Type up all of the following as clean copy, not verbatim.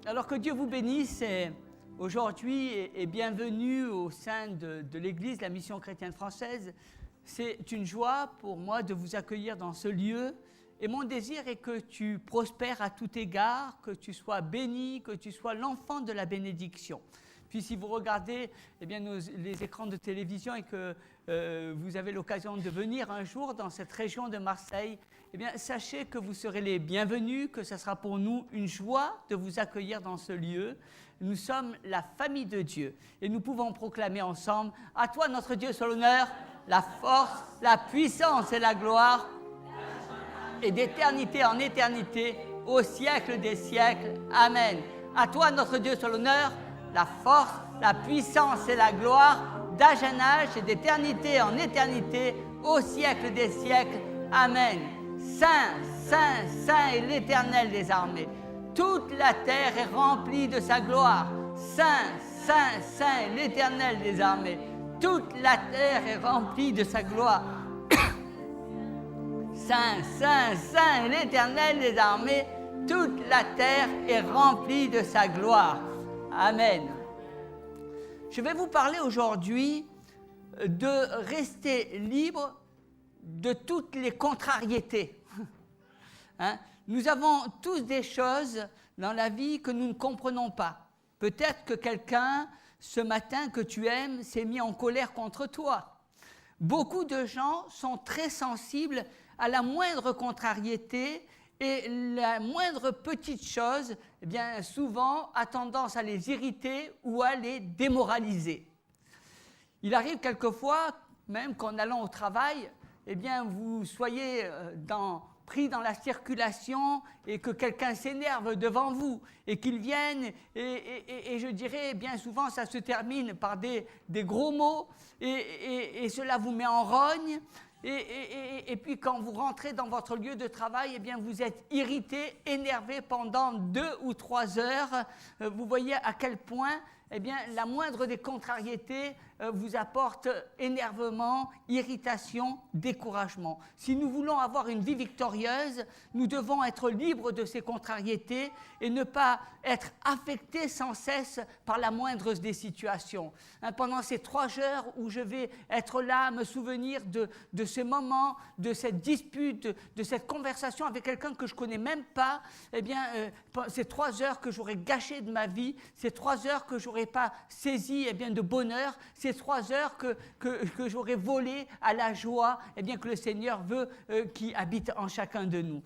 Alors que Dieu vous bénisse aujourd'hui et bienvenue au sein de l'Église, la Mission chrétienne française. C'est une joie pour moi de vous accueillir dans ce lieu et mon désir est que tu prospères à tout égard, que tu sois béni, que tu sois l'enfant de la bénédiction. Puis si vous regardez les écrans de télévision et que vous avez l'occasion de venir un jour dans cette région de Marseille, sachez que vous serez les bienvenus, que ce sera pour nous une joie de vous accueillir dans ce lieu. Nous sommes la famille de Dieu et nous pouvons proclamer ensemble « À toi notre Dieu soit l'honneur, la force, la puissance et la gloire, et d'éternité en éternité, au siècle des siècles. Amen. À toi notre Dieu soit l'honneur, la force, la puissance et la gloire, d'âge en âge et d'éternité en éternité, au siècle des siècles. Amen. Saint, Saint, Saint est l'Éternel des armées. Toute la terre est remplie de sa gloire. Saint, Saint, Saint est l'Éternel des armées. Toute la terre est remplie de sa gloire. Saint, Saint, Saint est l'Éternel des armées. Toute la terre est remplie de sa gloire. Amen. Je vais vous parler aujourd'hui de rester libre de toutes les contrariétés. Nous avons tous des choses dans la vie que nous ne comprenons pas. Peut-être que quelqu'un, ce matin, que tu aimes, s'est mis en colère contre toi. Beaucoup de gens sont très sensibles à la moindre contrariété et la moindre petite chose, souvent, a tendance à les irriter ou à les démoraliser. Il arrive quelquefois, même qu'en allant au travail, vous soyez pris dans la circulation et que quelqu'un s'énerve devant vous et qu'il vienne et je dirais bien souvent ça se termine par des gros mots et cela vous met en rogne et puis quand vous rentrez dans votre lieu de travail vous êtes irrité, énervé pendant 2 ou 3 heures. Vous voyez à quel point la moindre des contrariétés vous apporte énervement, irritation, découragement. Si nous voulons avoir une vie victorieuse, nous devons être libres de ces contrariétés et ne pas être affectés sans cesse par la moindre des situations. Pendant ces 3 heures où je vais être là, me souvenir de ce moment, de cette dispute, de cette conversation avec quelqu'un que je ne connais même pas, ces 3 heures que j'aurais gâchées de ma vie, ces 3 heures que je n'aurais pas saisi de bonheur, ces 3 heures que j'aurais volé à la joie que le Seigneur veut qui habite en chacun de nous.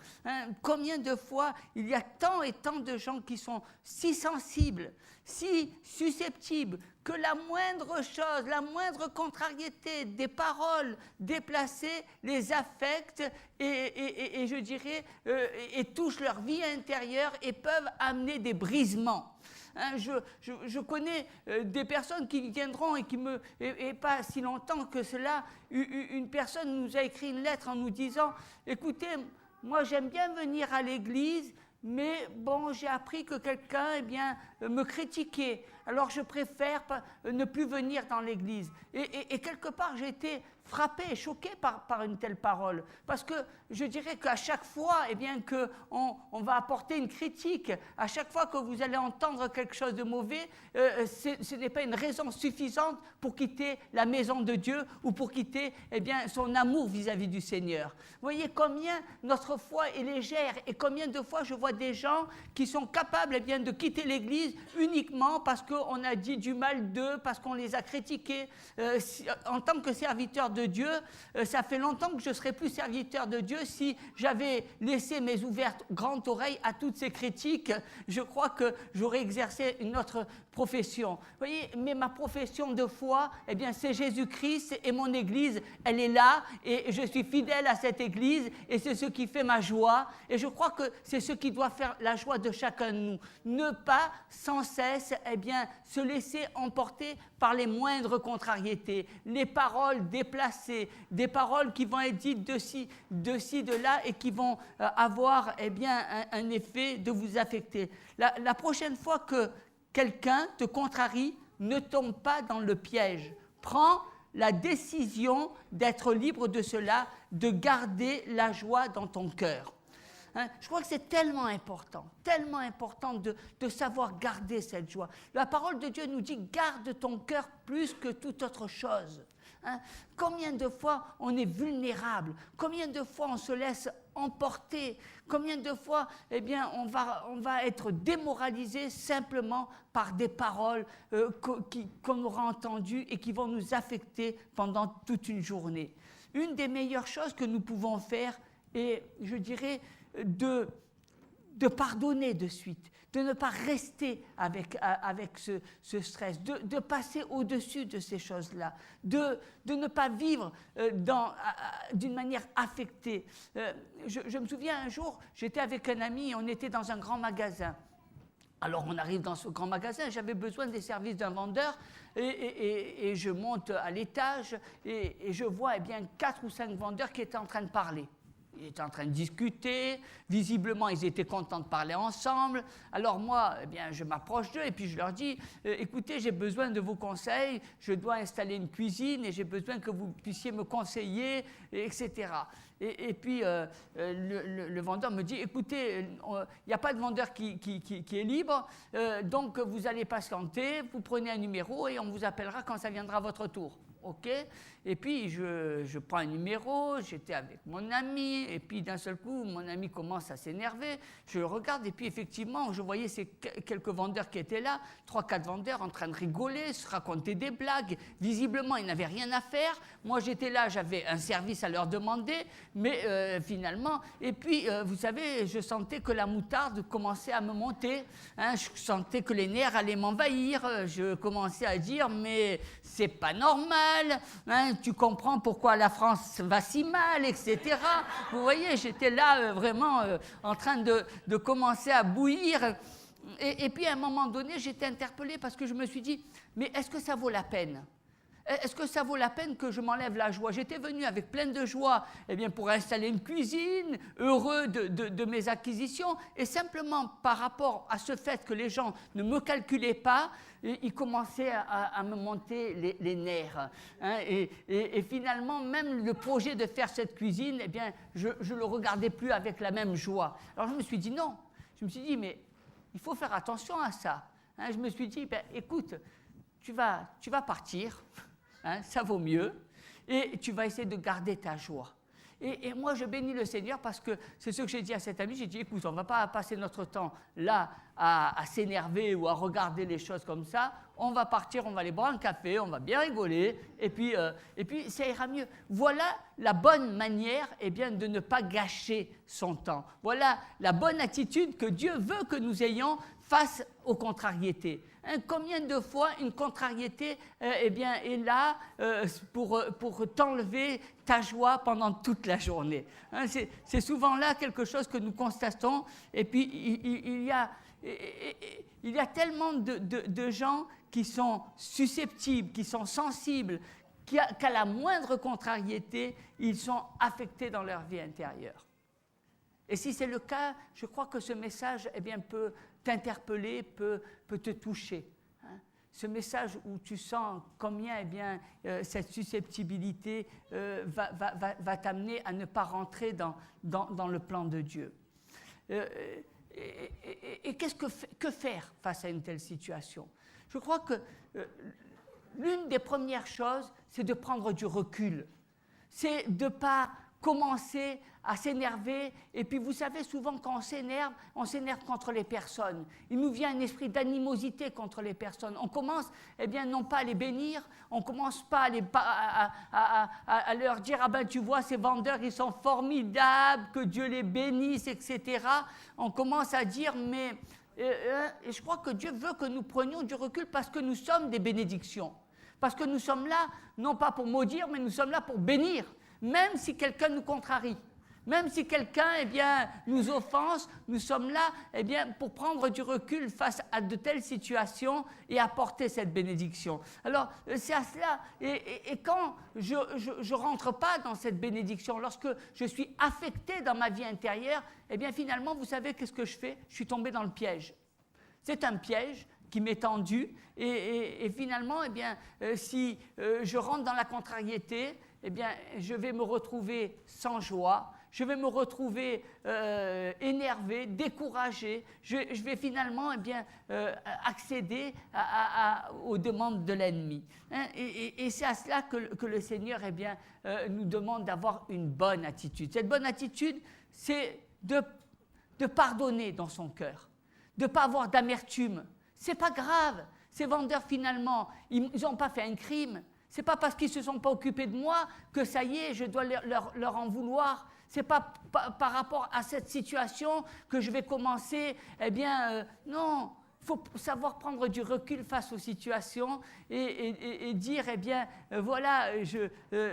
Combien de fois il y a tant et tant de gens qui sont si sensibles, si susceptibles, que la moindre chose, la moindre contrariété, des paroles déplacées les affectent et je dirais, et touchent leur vie intérieure et peuvent amener des brisements. Je connais des personnes qui viendront et pas si longtemps que cela, une personne nous a écrit une lettre en nous disant « Écoutez, moi j'aime bien venir à l'église, mais bon, j'ai appris que quelqu'un me critiquait, alors je préfère ne plus venir dans l'église. » Et quelque part, j'ai été frappé et choqué par une telle parole. Parce que je dirais qu'à chaque fois qu'on va apporter une critique, à chaque fois que vous allez entendre quelque chose de mauvais, ce n'est pas une raison suffisante pour quitter la maison de Dieu ou pour quitter son amour vis-à-vis du Seigneur. Vous voyez combien notre foi est légère et combien de fois je vois des gens qui sont capables de quitter l'église uniquement parce qu'on a dit du mal d'eux, parce qu'on les a critiqués. En tant que serviteur de Dieu, ça fait longtemps que je ne serais plus serviteur de Dieu si j'avais laissé mes ouvertes grandes oreilles à toutes ces critiques. Je crois que j'aurais exercé une autre profession. Vous voyez, mais ma profession de foi, c'est Jésus-Christ et mon Église, elle est là et je suis fidèle à cette Église et c'est ce qui fait ma joie et je crois que c'est ce qui doit faire la joie de chacun de nous. Ne pas sans cesse se laisser emporter par les moindres contrariétés, les paroles déplacées, des paroles qui vont être dites de ci, de là et qui vont avoir un effet de vous affecter. La prochaine fois que quelqu'un te contrarie, ne tombe pas dans le piège. Prends la décision d'être libre de cela, de garder la joie dans ton cœur. Hein. Je crois que c'est tellement important de savoir garder cette joie. La parole de Dieu nous dit « garde ton cœur plus que toute autre chose ». Hein? Combien de fois on est vulnérable, combien de fois on se laisse emporter, combien de fois on va être démoralisé simplement par des paroles qu'on aura entendues et qui vont nous affecter pendant toute une journée. Une des meilleures choses que nous pouvons faire est, je dirais, de pardonner de suite, de ne pas rester avec ce stress, de passer au-dessus de ces choses-là, de ne pas vivre d'une manière affectée. Je me souviens un jour, j'étais avec un ami, on était dans un grand magasin. Alors on arrive dans ce grand magasin, j'avais besoin des services d'un vendeur et je monte à l'étage et je vois 4 ou 5 vendeurs qui étaient en train de parler. Ils étaient en train de discuter, visiblement ils étaient contents de parler ensemble. Alors moi, je m'approche d'eux et puis je leur dis « Écoutez, j'ai besoin de vos conseils, je dois installer une cuisine et j'ai besoin que vous puissiez me conseiller, etc. » Et puis le vendeur me dit « Écoutez, il n'y a pas de vendeur qui est libre, donc vous allez patienter, vous prenez un numéro et on vous appellera quand ça viendra votre tour. » Ok. Et puis je prends un numéro, j'étais avec mon ami, et puis d'un seul coup, mon ami commence à s'énerver. Je le regarde, et puis effectivement, je voyais ces quelques vendeurs qui étaient là, 3-4 vendeurs en train de rigoler, se raconter des blagues. Visiblement, ils n'avaient rien à faire. Moi, j'étais là, j'avais un service à leur demander, mais finalement, et puis, vous savez, je sentais que la moutarde commençait à me monter. Hein, je sentais que les nerfs allaient m'envahir. Je commençais à dire, mais c'est pas normal. Hein, tu comprends pourquoi la France va si mal, etc. Vous voyez, j'étais là vraiment en train de commencer à bouillir. Et puis à un moment donné, j'étais interpellé parce que je me suis dit, mais est-ce que ça vaut la peine ? Est-ce que ça vaut la peine que je m'enlève la joie ? J'étais venu avec plein de joie pour installer une cuisine, heureux de mes acquisitions, et simplement par rapport à ce fait que les gens ne me calculaient pas, ils commençaient à me monter les nerfs. Hein, et finalement, même le projet de faire cette cuisine, je ne le regardais plus avec la même joie. Alors je me suis dit non, je me suis dit mais il faut faire attention à ça. Hein, je me suis dit, écoute, tu vas partir. Hein, ça vaut mieux, et tu vas essayer de garder ta joie. Et moi, je bénis le Seigneur parce que c'est ce que j'ai dit à cet ami. J'ai dit, écoute, on ne va pas passer notre temps là à s'énerver ou à regarder les choses comme ça. On va partir, on va aller boire un café, on va bien rigoler, et puis ça ira mieux. Voilà la bonne manière de ne pas gâcher son temps. Voilà la bonne attitude que Dieu veut que nous ayons face aux contrariétés. Hein, combien de fois une contrariété est là pour t'enlever ta joie pendant toute la journée. Hein, c'est souvent là quelque chose que nous constatons. Et puis il y a tellement de gens qui sont susceptibles, qui sont sensibles, qu'à la moindre contrariété, ils sont affectés dans leur vie intérieure. Et si c'est le cas, je crois que ce message peut t'interpeller, peut te toucher. Hein. Ce message où tu sens combien cette susceptibilité va t'amener à ne pas rentrer dans le plan de Dieu. Et que faire face à une telle situation ? Je crois que l'une des premières choses, c'est de prendre du recul. C'est de ne pas commencer à s'énerver. Et puis, vous savez, souvent, quand on s'énerve contre les personnes. Il nous vient un esprit d'animosité contre les personnes. On commence, non pas à les bénir, on ne commence pas à leur dire « Ah ben, tu vois, ces vendeurs, ils sont formidables, que Dieu les bénisse, etc. » On commence à dire « Mais... » Et je crois que Dieu veut que nous prenions du recul parce que nous sommes des bénédictions. Parce que nous sommes là, non pas pour maudire, mais nous sommes là pour bénir. Même si quelqu'un nous contrarie, même si quelqu'un nous offense, nous sommes là pour prendre du recul face à de telles situations et apporter cette bénédiction. Alors, c'est à cela. Et quand je ne rentre pas dans cette bénédiction, lorsque je suis affecté dans ma vie intérieure, finalement, vous savez qu'est-ce que je fais ? Je suis tombé dans le piège. C'est un piège qui m'est tendu et finalement, si je rentre dans la contrariété, je vais me retrouver sans joie, je vais me retrouver énervé, découragé, je vais finalement accéder aux demandes de l'ennemi. Hein, et c'est à cela que le Seigneur nous demande d'avoir une bonne attitude. Cette bonne attitude, c'est de pardonner dans son cœur, de ne pas avoir d'amertume. C'est pas grave, ces vendeurs finalement, ils n'ont pas fait un crime. C'est pas parce qu'ils ne se sont pas occupés de moi que ça y est, je dois leur en vouloir. C'est pas par rapport à cette situation que je vais commencer, non. Il faut savoir prendre du recul face aux situations et dire,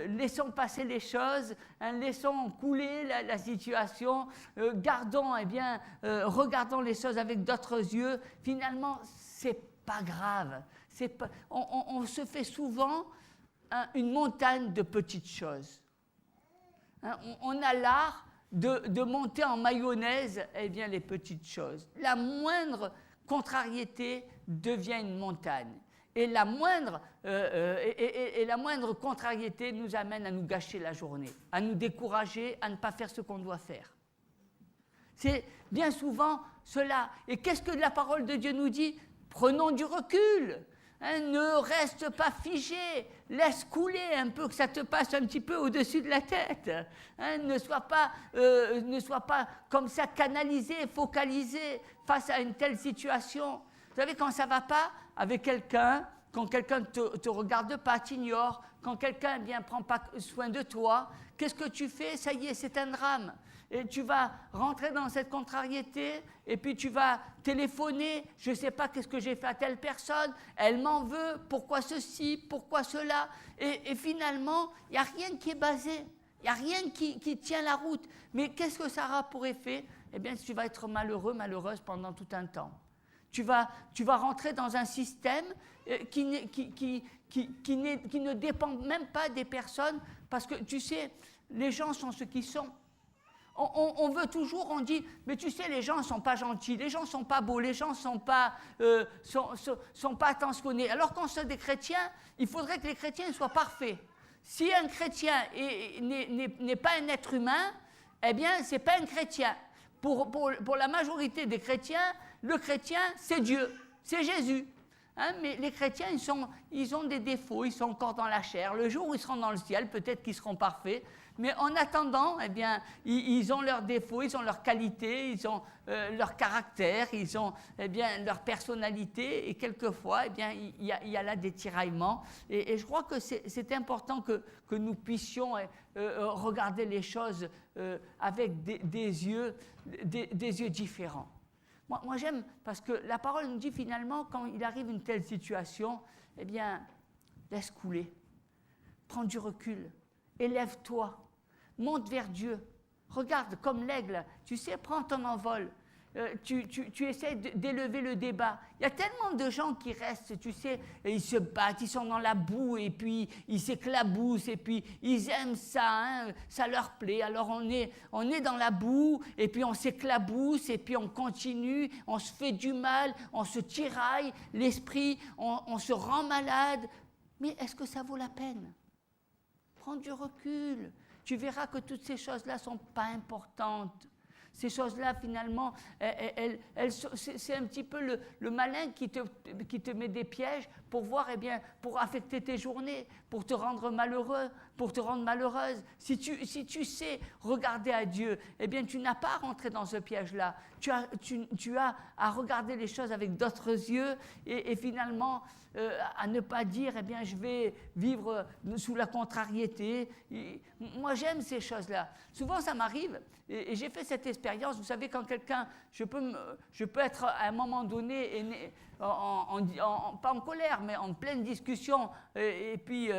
laissons passer les choses, hein, laissons couler la situation, regardons les choses avec d'autres yeux. Finalement, c'est pas grave. On se fait souvent une montagne de petites choses. Hein, on a l'art de monter en mayonnaise les petites choses. La moindre contrariété devient une montagne. Et la moindre contrariété nous amène à nous gâcher la journée, à nous décourager, à ne pas faire ce qu'on doit faire. C'est bien souvent cela. Et qu'est-ce que la parole de Dieu nous dit ? Prenons du recul. Hein, ne reste pas figé, laisse couler un peu, que ça te passe un petit peu au-dessus de la tête. Hein, ne sois pas comme ça canalisé, focalisé face à une telle situation. Vous savez, quand ça ne va pas avec quelqu'un, quand quelqu'un ne te regarde pas, t'ignore, quand quelqu'un ne prend pas soin de toi, qu'est-ce que tu fais ? Ça y est, c'est un drame. Et tu vas rentrer dans cette contrariété, et puis tu vas téléphoner, je ne sais pas qu'est-ce que j'ai fait à telle personne, elle m'en veut, pourquoi ceci, pourquoi cela, et finalement, il n'y a rien qui est basé, il n'y a rien qui tient la route. Mais qu'est-ce que ça aura pour effet ? Eh bien, tu vas être malheureux, malheureuse pendant tout un temps. Tu vas rentrer dans un système qui ne dépend même pas des personnes, parce que tu sais, les gens sont ce qu'ils sont. On veut toujours, on dit, mais tu sais, les gens ne sont pas gentils, les gens ne sont pas beaux, les gens ne sont pas attentionnés. Alors qu'on soit des chrétiens, il faudrait que les chrétiens soient parfaits. Si un chrétien n'est pas un être humain, eh bien, ce n'est pas un chrétien. Pour la majorité des chrétiens, le chrétien, c'est Dieu, c'est Jésus. Hein, mais les chrétiens, ils ont des défauts, ils sont encore dans la chair. Le jour où ils seront dans le ciel, peut-être qu'ils seront parfaits. Mais en attendant, eh bien, ils ont leurs défauts, ils ont leurs qualités, ils ont leur caractère, ils ont leur personnalité. Et quelquefois, eh bien, il y a là des tiraillements. Et je crois que c'est important que nous puissions regarder les choses avec des yeux différents. Moi, j'aime, parce que la parole nous dit finalement, quand il arrive une telle situation, eh bien, laisse couler, prends du recul, élève-toi, monte vers Dieu, regarde comme l'aigle, tu sais, prends ton envol, tu essaies d'élever le débat. Il y a tellement de gens qui restent, tu sais, et ils se battent, ils sont dans la boue, et puis ils s'éclaboussent, et puis ils aiment ça, hein, ça leur plaît. Alors on est dans la boue, et puis on s'éclabousse, et puis on continue, on se fait du mal, on se tiraille, l'esprit, on se rend malade. Mais est-ce que ça vaut la peine ? Prends du recul. Tu verras que toutes ces choses-là ne sont pas importantes. Ces choses-là, finalement, c'est un petit peu le malin qui te met des pièges pour voir, pour affecter tes journées, pour te rendre malheureux, pour te rendre malheureuse. Si tu sais regarder à Dieu, eh bien, tu n'as pas à rentrer dans ce piège-là. Tu as à regarder les choses avec d'autres yeux et finalement, à ne pas dire, eh bien, je vais vivre sous la contrariété. Moi, j'aime ces choses-là. Souvent, ça m'arrive, et j'ai fait cette expérience. Vous savez, quand quelqu'un, je peux être à un moment donné, pas en colère, mais en pleine discussion, et puis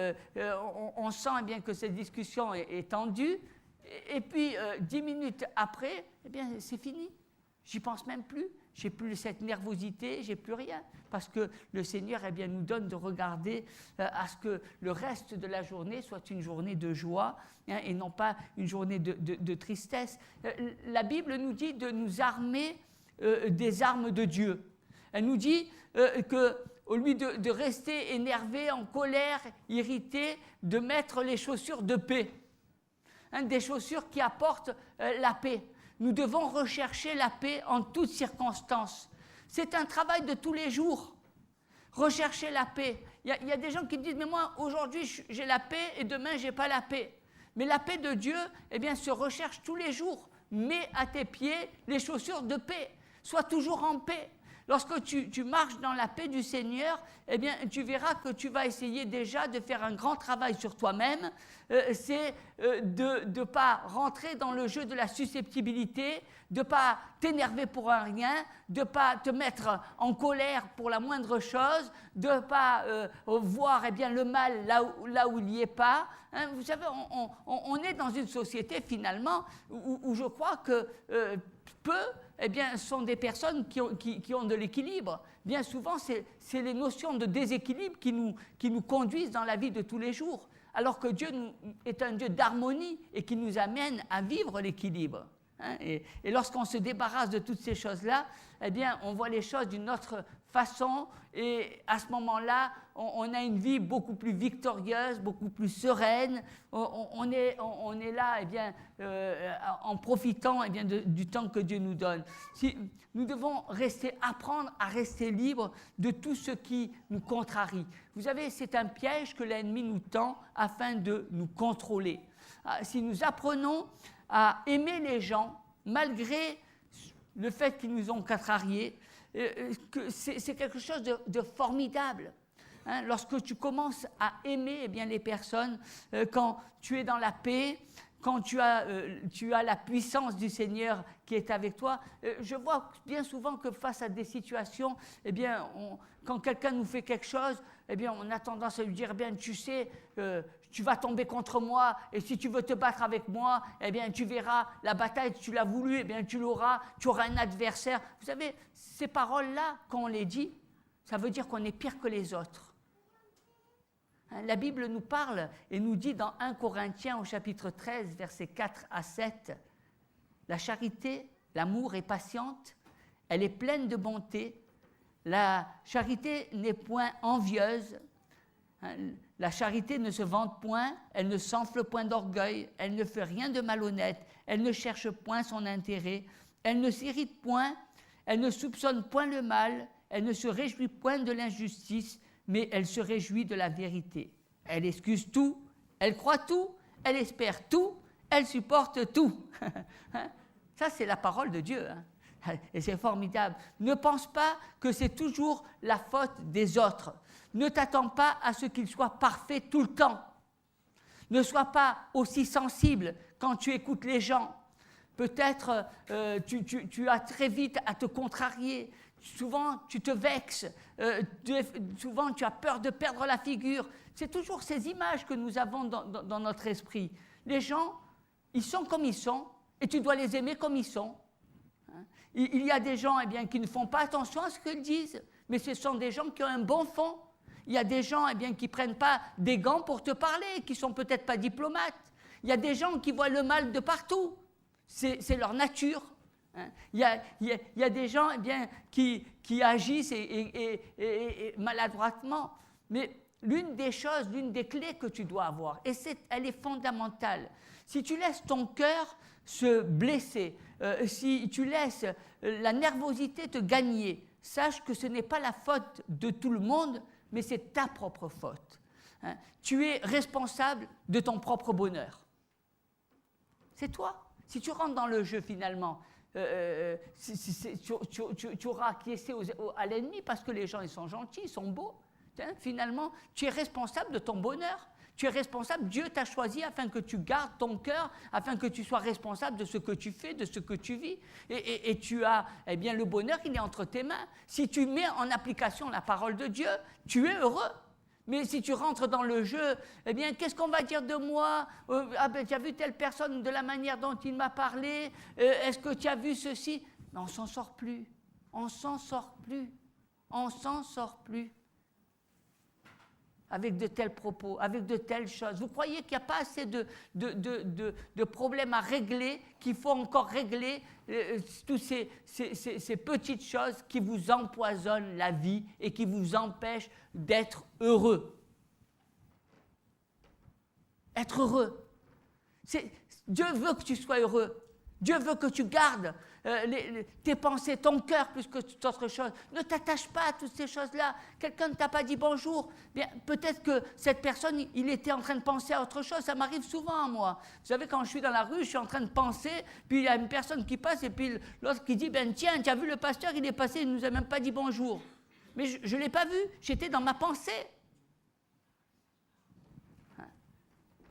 on sent eh bien que cette discussion est tendue, et puis 10 minutes après, eh bien, c'est fini. J'y pense même plus. J'ai plus cette nervosité, j'ai plus rien, parce que le Seigneur nous donne de regarder à ce que le reste de la journée soit une journée de joie, hein, et non pas une journée de tristesse. La Bible nous dit de nous armer des armes de Dieu. Elle nous dit qu'au lieu de rester énervé, en colère, irrité, de mettre les chaussures de paix. des chaussures qui apportent la paix. Nous devons rechercher la paix en toutes circonstances. C'est un travail de tous les jours. Rechercher la paix. Il y a des gens qui disent, mais moi, aujourd'hui, j'ai la paix et demain, je n'ai pas la paix. Mais la paix de Dieu, eh bien, se recherche tous les jours. Mets à tes pieds les chaussures de paix. Sois toujours en paix. Lorsque tu marches dans la paix du Seigneur, eh bien, tu verras que tu vas essayer déjà de faire un grand travail sur toi-même. C'est de ne pas rentrer dans le jeu de la susceptibilité, de ne pas t'énerver pour un rien, de ne pas te mettre en colère pour la moindre chose, de ne pas voir eh bien, le mal là où il n'y est pas. Hein, vous savez, on est dans une société finalement où je crois que peu eh bien, sont des personnes qui ont de l'équilibre. Bien souvent, c'est les notions de déséquilibre qui nous conduisent dans la vie de tous les jours, alors que Dieu est un Dieu d'harmonie et qui nous amène à vivre l'équilibre. Hein, et lorsqu'on se débarrasse de toutes ces choses-là, eh bien, on voit les choses d'une autre façon, et à ce moment-là, on a une vie beaucoup plus victorieuse, beaucoup plus sereine. On est là, eh bien, en profitant eh bien, du temps que Dieu nous donne. Nous devons apprendre à rester libres de tout ce qui nous contrarie. Vous savez, c'est un piège que l'ennemi nous tend afin de nous contrôler. Si nous apprenons à aimer les gens, malgré le fait qu'ils nous ont contrariés, c'est quelque chose de formidable. Hein, lorsque tu commences à aimer eh bien, les personnes, quand tu es dans la paix, quand tu as la puissance du Seigneur qui est avec toi, je vois bien souvent que face à des situations, eh bien, quand quelqu'un nous fait quelque chose, eh bien, on a tendance à lui dire, eh bien, tu sais, tu vas tomber contre moi, et si tu veux te battre avec moi, eh bien, tu verras, la bataille, tu l'as voulu, eh bien, tu l'auras, tu auras un adversaire. Vous savez, ces paroles-là, quand on les dit, ça veut dire qu'on est pire que les autres. Hein, la Bible nous parle et nous dit dans 1 Corinthiens au chapitre 13, versets 4 à 7, « La charité, l'amour est patiente, elle est pleine de bonté, la charité n'est point envieuse, la charité ne se vante point, elle ne s'enfle point d'orgueil, elle ne fait rien de malhonnête, elle ne cherche point son intérêt, elle ne s'irrite point, elle ne soupçonne point le mal, elle ne se réjouit point de l'injustice, mais elle se réjouit de la vérité. Elle excuse tout, elle croit tout, elle espère tout, elle supporte tout. » Ça, c'est la parole de Dieu. Hein. Et c'est formidable. Ne pense pas que c'est toujours la faute des autres. Ne t'attends pas à ce qu'ils soient parfaits tout le temps. Ne sois pas aussi sensible quand tu écoutes les gens. Peut-être tu as très vite à te contrarier. Souvent, tu te vexes. Souvent, tu as peur de perdre la figure. C'est toujours ces images que nous avons dans notre esprit. Les gens, ils sont comme ils sont, et tu dois les aimer comme ils sont. Il y a des gens eh bien, qui ne font pas attention à ce qu'ils disent, mais ce sont des gens qui ont un bon fond. Il y a des gens eh bien, qui ne prennent pas des gants pour te parler, qui ne sont peut-être pas diplomates. Il y a des gens qui voient le mal de partout. C'est leur nature. Il y a des gens eh bien, qui agissent et maladroitement. Mais l'une des clés que tu dois avoir, et elle est fondamentale, si tu laisses ton cœur se blesser, si tu laisses la nervosité te gagner, sache que ce n'est pas la faute de tout le monde, mais c'est ta propre faute. Hein? Tu es responsable de ton propre bonheur. C'est toi. Si tu rentres dans le jeu finalement, tu auras acquiescé à l'ennemi parce que les gens ils sont gentils, ils sont beaux. Hein? Finalement, tu es responsable de ton bonheur. Tu es responsable, Dieu t'a choisi afin que tu gardes ton cœur, afin que tu sois responsable de ce que tu fais, de ce que tu vis. Et tu as eh bien, le bonheur, il est entre tes mains. Si tu mets en application la parole de Dieu, tu es heureux. Mais si tu rentres dans le jeu, eh bien, qu'est-ce qu'on va dire de moi? Ah ben, tu as vu telle personne de la manière dont il m'a parlé? Est-ce que tu as vu ceci? Mais on ne s'en sort plus. On ne s'en sort plus. On ne s'en sort plus. Avec de tels propos, avec de telles choses. Vous croyez qu'il n'y a pas assez de problèmes à régler, qu'il faut encore régler toutes ces petites choses qui vous empoisonnent la vie et qui vous empêchent d'être heureux. Être heureux. Dieu veut que tu sois heureux. Dieu veut que tu gardes tes pensées, ton cœur plus que toute autre chose. Ne t'attache pas à toutes ces choses-là. Quelqu'un ne t'a pas dit bonjour. Bien, peut-être que cette personne, il était en train de penser à autre chose. Ça m'arrive souvent à moi. Vous savez, quand je suis dans la rue, je suis en train de penser, puis il y a une personne qui passe, et puis l'autre qui dit, ben tiens, tu as vu le pasteur, il est passé, il ne nous a même pas dit bonjour. Mais je ne l'ai pas vu, j'étais dans ma pensée.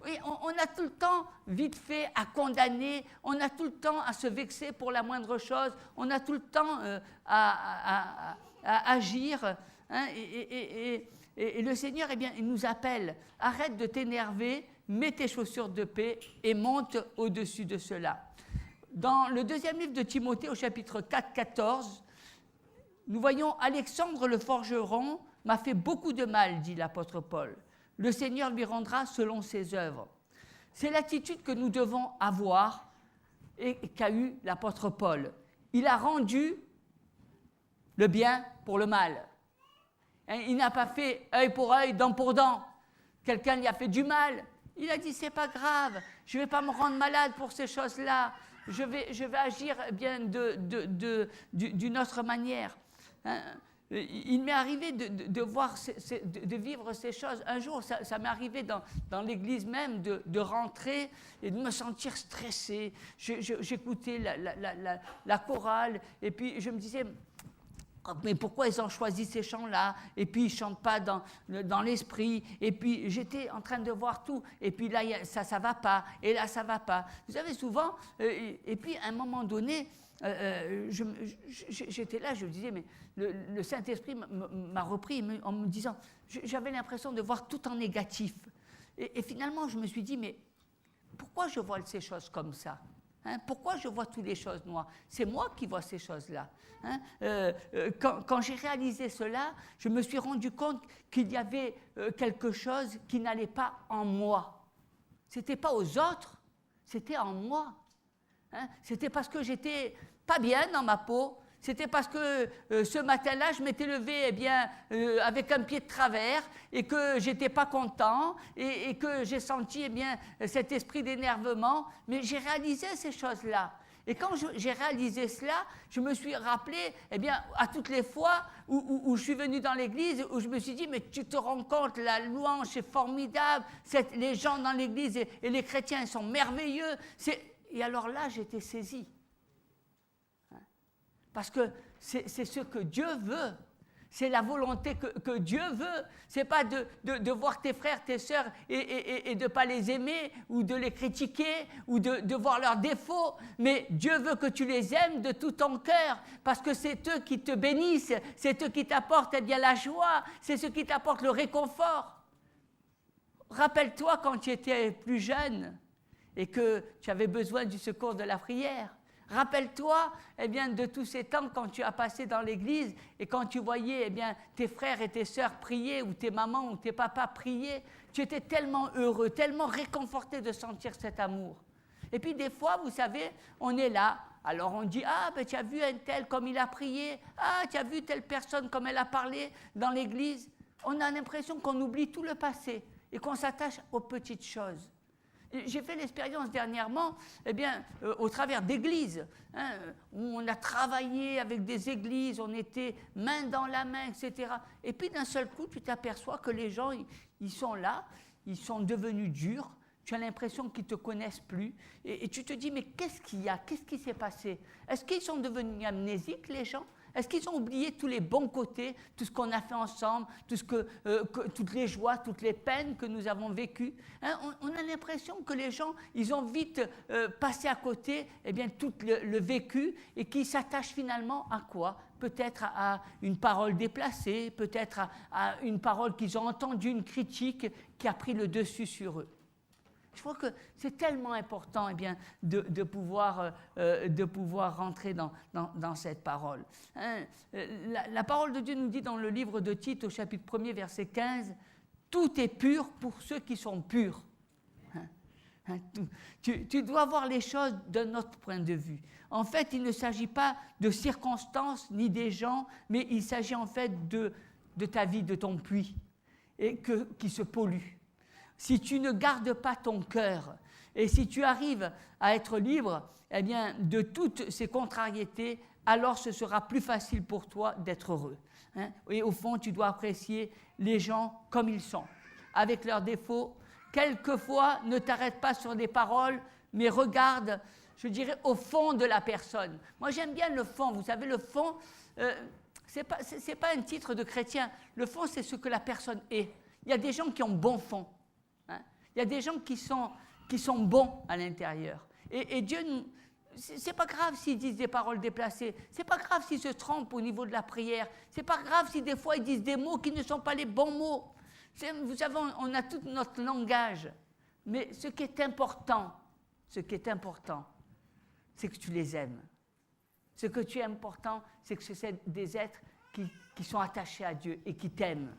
Oui, on a tout le temps, vite fait, à condamner, on a tout le temps à se vexer pour la moindre chose, on a tout le temps à agir. Hein, et le Seigneur, eh bien, il nous appelle, arrête de t'énerver, mets tes chaussures de paix et monte au-dessus de cela. Dans le deuxième livre de Timothée, au chapitre 4, 14, nous voyons Alexandre le forgeron m'a fait beaucoup de mal, dit l'apôtre Paul. Le Seigneur lui rendra selon ses œuvres. C'est l'attitude que nous devons avoir et qu'a eu l'apôtre Paul. Il a rendu le bien pour le mal. Il n'a pas fait œil pour œil, dent pour dent. Quelqu'un lui a fait du mal. Il a dit, c'est pas grave, je ne vais pas me rendre malade pour ces choses-là. Je vais agir bien d'une autre manière. Il m'est arrivé de voir, de vivre ces choses. Un jour, ça m'est arrivé dans l'église même de rentrer et de me sentir stressé. J'écoutais la chorale et puis je me disais, mais pourquoi ils ont choisi ces chants-là? Et puis ils ne chantent pas dans l'esprit. Et puis j'étais en train de voir tout. Et puis là, ça ne va pas. Et là, ça ne va pas. Vous savez, souvent, et puis à un moment donné, j'étais là, je me disais, mais le Saint-Esprit m'a repris en me disant, j'avais l'impression de voir tout en négatif. Et finalement, je me suis dit, mais pourquoi je vois ces choses comme ça? Pourquoi je vois toutes les choses noires? C'est moi qui vois ces choses-là. Quand j'ai réalisé cela, je me suis rendu compte qu'il y avait quelque chose qui n'allait pas en moi. Ce n'était pas aux autres, c'était en moi. C'était parce que j'étais pas bien dans ma peau. C'était parce que ce matin-là, je m'étais levé avec un pied de travers et que j'étais pas content et que j'ai senti cet esprit d'énervement. Mais j'ai réalisé ces choses-là. Et quand j'ai réalisé cela, je me suis rappelé à toutes les fois où je suis venu dans l'église, où je me suis dit, mais tu te rends compte, la louange, c'est formidable, les gens dans l'église et les chrétiens, ils sont merveilleux. Et alors là, j'étais saisi. Parce que c'est ce que Dieu veut. C'est la volonté que Dieu veut. Ce n'est pas de voir tes frères, tes sœurs et de ne pas les aimer ou de les critiquer ou de voir leurs défauts. Mais Dieu veut que tu les aimes de tout ton cœur parce que c'est eux qui te bénissent, c'est eux qui t'apportent la joie, c'est ceux qui t'apportent le réconfort. Rappelle-toi quand tu étais plus jeune et que tu avais besoin du secours de la prière. Rappelle-toi de tous ces temps quand tu as passé dans l'église et quand tu voyais tes frères et tes sœurs prier ou tes mamans ou tes papas prier. Tu étais tellement heureux, tellement réconforté de sentir cet amour. Et puis des fois, vous savez, on est là. Alors on dit, tu as vu un tel comme il a prié. Tu as vu telle personne comme elle a parlé dans l'église. On a l'impression qu'on oublie tout le passé et qu'on s'attache aux petites choses. J'ai fait l'expérience dernièrement, au travers d'églises, où on a travaillé avec des églises, on était main dans la main, etc. Et puis d'un seul coup, tu t'aperçois que les gens, ils sont là, ils sont devenus durs, tu as l'impression qu'ils ne te connaissent plus, et tu te dis, mais qu'est-ce qu'il y a? Qu'est-ce qui s'est passé? Est-ce qu'ils sont devenus amnésiques, les gens? Est-ce qu'ils ont oublié tous les bons côtés, tout ce qu'on a fait ensemble, toutes les joies, toutes les peines que nous avons vécues? On a l'impression que les gens, ils ont vite passé à côté tout le vécu et qu'ils s'attachent finalement à quoi? Peut-être à une parole déplacée, peut-être à une parole qu'ils ont entendue, une critique qui a pris le dessus sur eux. Je crois que c'est tellement important de pouvoir rentrer dans cette parole. La parole de Dieu nous dit dans le livre de Tite, au chapitre 1er, verset 15, « Tout est pur pour ceux qui sont purs. » Tu dois voir les choses d'un autre point de vue. En fait, il ne s'agit pas de circonstances ni des gens, mais il s'agit en fait de ta vie, de ton puits, qui se pollue. Si tu ne gardes pas ton cœur, Et si tu arrives à être libre, eh bien, de toutes ces contrariétés, alors ce sera plus facile pour toi d'être heureux. Hein? Et au fond, tu dois apprécier les gens comme ils sont, avec leurs défauts. Quelquefois, ne t'arrête pas sur des paroles, mais regarde, je dirais, au fond de la personne. Moi, j'aime bien le fond. Vous savez, le fond, c'est pas un titre de chrétien. Le fond, c'est ce que la personne est. Il y a des gens qui ont bon fond. Hein? Il y a des gens qui sont bons à l'intérieur. Et Dieu, c'est pas grave s'ils disent des paroles déplacées. C'est pas grave s'ils se trompent au niveau de la prière. C'est pas grave si des fois ils disent des mots qui ne sont pas les bons mots. Vous savez, on a tout notre langage. Mais ce qui est important, c'est que tu les aimes. Ce qui est important, c'est que c'est des êtres qui sont attachés à Dieu et qui t'aiment.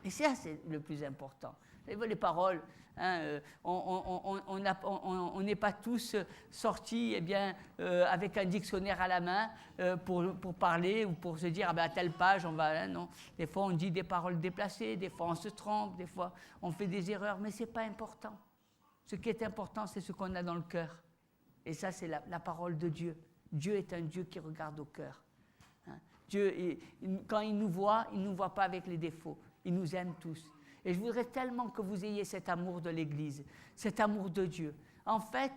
Et ça, c'est le plus important. Les paroles, hein, on n'est pas tous sortis avec un dictionnaire à la main pour parler ou pour se dire à telle page, on va... non. Des fois, on dit des paroles déplacées, des fois, on se trompe, des fois, on fait des erreurs, mais ce n'est pas important. Ce qui est important, c'est ce qu'on a dans le cœur. Et ça, c'est la parole de Dieu. Dieu est un Dieu qui regarde au cœur. Hein. Dieu, quand il nous voit pas avec les défauts. Il nous aime tous. Et je voudrais tellement que vous ayez cet amour de l'Église, cet amour de Dieu. En fait,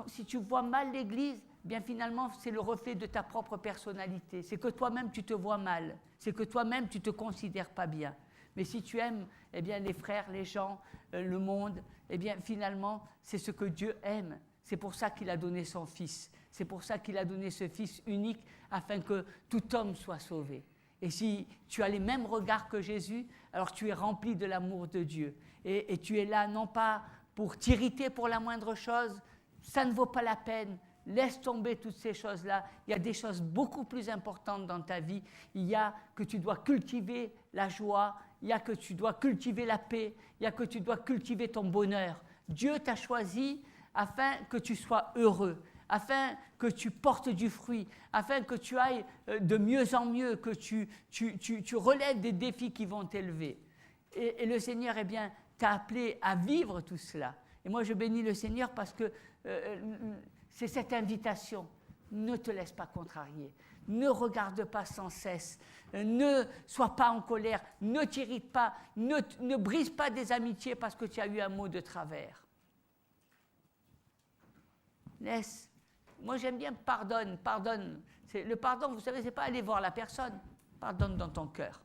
si tu vois mal l'Église, bien finalement, c'est le reflet de ta propre personnalité. C'est que toi-même, tu te vois mal. C'est que toi-même, tu ne te considères pas bien. Mais si tu aimes les frères, les gens, le monde, finalement, c'est ce que Dieu aime. C'est pour ça qu'il a donné son Fils. C'est pour ça qu'il a donné ce Fils unique, afin que tout homme soit sauvé. Et si tu as les mêmes regards que Jésus, alors tu es rempli de l'amour de Dieu. Et tu es là non pas pour t'irriter pour la moindre chose, ça ne vaut pas la peine. Laisse tomber toutes ces choses-là. Il y a des choses beaucoup plus importantes dans ta vie. Il y a que tu dois cultiver la joie, il y a que tu dois cultiver la paix, il y a que tu dois cultiver ton bonheur. Dieu t'a choisi afin que tu sois heureux, afin que tu portes du fruit, afin que tu ailles de mieux en mieux, que tu relèves des défis qui vont t'élever. Et le Seigneur, t'a appelé à vivre tout cela. Et moi, je bénis le Seigneur parce que c'est cette invitation. Ne te laisse pas contrarier. Ne regarde pas sans cesse. Ne sois pas en colère. Ne t'irrite pas. Ne brise pas des amitiés parce que tu as eu un mot de travers. Laisse. Moi, j'aime bien pardonne. Le pardon, vous savez, ce n'est pas aller voir la personne. Pardonne dans ton cœur.